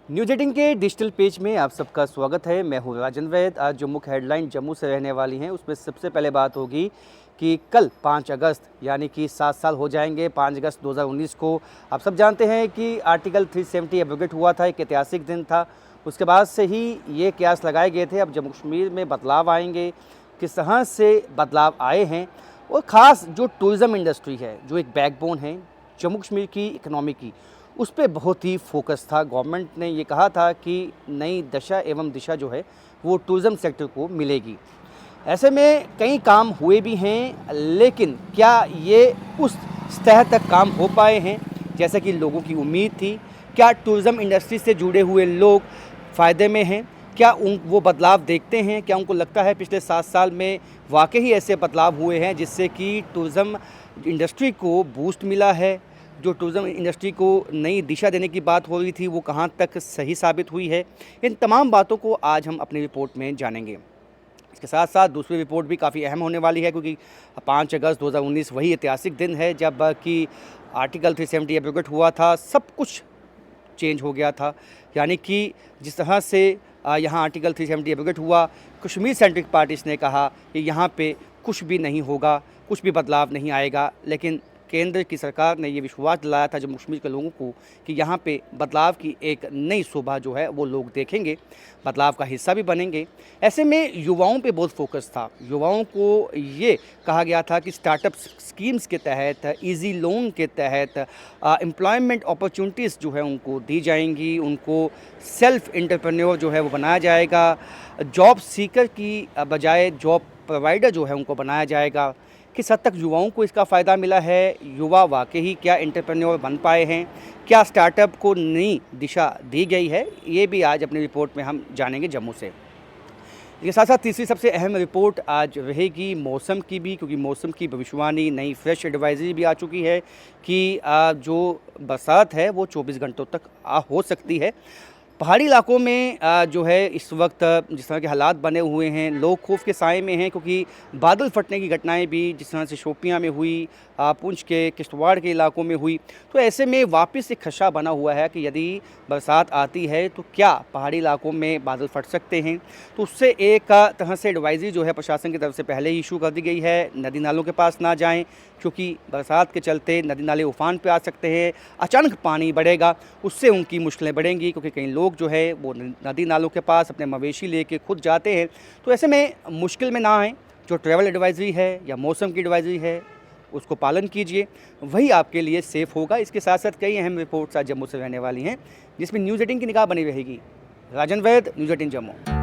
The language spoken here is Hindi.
न्यूज 18 के डिजिटल पेज में आप सबका स्वागत है। मैं हूं राजन वैद। आज जो मुख्य हेडलाइन जम्मू से रहने वाली हैं उसमें सबसे पहले बात होगी कि कल 5 अगस्त यानी कि 7 साल हो जाएंगे। 5 अगस्त 2019 को आप सब जानते हैं कि आर्टिकल 370 एब्रोगेट हुआ था, एक ऐतिहासिक दिन था। उसके बाद से ही ये कयास लगाए गए थे अब जम्मू कश्मीर में बदलाव आएंगे। किस तरह से बदलाव आए हैं और ख़ास जो टूरिज़म इंडस्ट्री है, जो एक बैकबोन है जम्मू कश्मीर की इकनॉमी की, उस पे बहुत ही फोकस था। गवर्नमेंट ने ये कहा था कि नई दशा एवं दिशा जो है वो टूरिज़म सेक्टर को मिलेगी। ऐसे में कई काम हुए भी हैं, लेकिन क्या ये उस सतह तक काम हो पाए हैं जैसा कि लोगों की उम्मीद थी? क्या टूरिज़म इंडस्ट्री से जुड़े हुए लोग फ़ायदे में हैं? क्या वो बदलाव देखते हैं? क्या उनको लगता है पिछले 7 साल में वाकई ही ऐसे बदलाव हुए हैं जिससे कि टूरिज़म इंडस्ट्री को बूस्ट मिला है? जो टूरिज़म इंडस्ट्री को नई दिशा देने की बात हो रही थी वो कहाँ तक सही साबित हुई है? इन तमाम बातों को आज हम अपनी रिपोर्ट में जानेंगे। इसके साथ साथ दूसरी रिपोर्ट भी काफ़ी अहम होने वाली है, क्योंकि 5 अगस्त 2019 वही ऐतिहासिक दिन है जब कि आर्टिकल 370 एब्रोगेट हुआ था। सब कुछ चेंज हो गया था। यानी कि जिस तरह से यहाँ आर्टिकल 370 एब्रोगेट हुआ, कश्मीर सेंट्रिक पार्टीज़ ने कहा कि यहाँ पे कुछ भी नहीं होगा, कुछ भी बदलाव नहीं आएगा। लेकिन केंद्र की सरकार ने ये विश्वास दिलाया था जम्मू कश्मीर के लोगों को कि यहाँ पे बदलाव की एक नई शोभा जो है वो लोग देखेंगे, बदलाव का हिस्सा भी बनेंगे। ऐसे में युवाओं पे बहुत फोकस था। युवाओं को ये कहा गया था कि स्टार्टअप स्कीम्स के तहत, इजी लोन के तहत एम्प्लॉयमेंट अपॉर्चुनिटीज़ जो है उनको दी जाएंगी, उनको सेल्फ एंटरप्रेन्योर जो है वो बनाया जाएगा, जॉब सीकर की बजाय जॉब प्रोवाइडर जो है उनको बनाया जाएगा। किस हद तक युवाओं को इसका फ़ायदा मिला है? युवा वाकई क्या एंटरप्रेन्योर बन पाए हैं? क्या स्टार्टअप को नई दिशा दी गई है? ये भी आज अपनी रिपोर्ट में हम जानेंगे जम्मू से। इसके साथ साथ तीसरी सबसे अहम रिपोर्ट आज रहेगी मौसम की भी, क्योंकि मौसम की भविष्यवाणी, नई फ्रेश एडवाइजरी भी आ चुकी है कि जो बरसात है वो 24 घंटों तक हो सकती है। पहाड़ी इलाकों में जो है इस वक्त जिस तरह के हालात बने हुए हैं, लोग खौफ के साए में हैं, क्योंकि बादल फटने की घटनाएं भी जिस तरह से शोपियां में हुई, पुंछ के किश्तवाड़ के इलाकों में हुई, तो ऐसे में वापस एक खदशा बना हुआ है कि यदि बरसात आती है तो क्या पहाड़ी इलाकों में बादल फट सकते हैं। तो उससे एक तरह से एडवाइजरी जो है प्रशासन की तरफ से पहले ही इशू कर दी गई है, नदी नालों के पास ना जाएँ, क्योंकि बरसात के चलते नदी नाले उफान पे आ सकते हैं। अचानक पानी बढ़ेगा, उससे उनकी मुश्किलें बढ़ेंगी, क्योंकि कई लोग जो है वो नदी नालों के पास अपने मवेशी लेके खुद जाते हैं। तो ऐसे में मुश्किल में ना आए। जो ट्रैवल एडवाइजरी है या मौसम की एडवाइजरी है उसको पालन कीजिए, वही आपके लिए सेफ़ होगा। इसके साथ साथ कई अहम रिपोर्ट्स आज जम्मू से रहने वाली हैं जिसमें न्यूज़ 18 की निगाह बनी रहेगी। राजन वैद, न्यूज़ 18 जम्मू।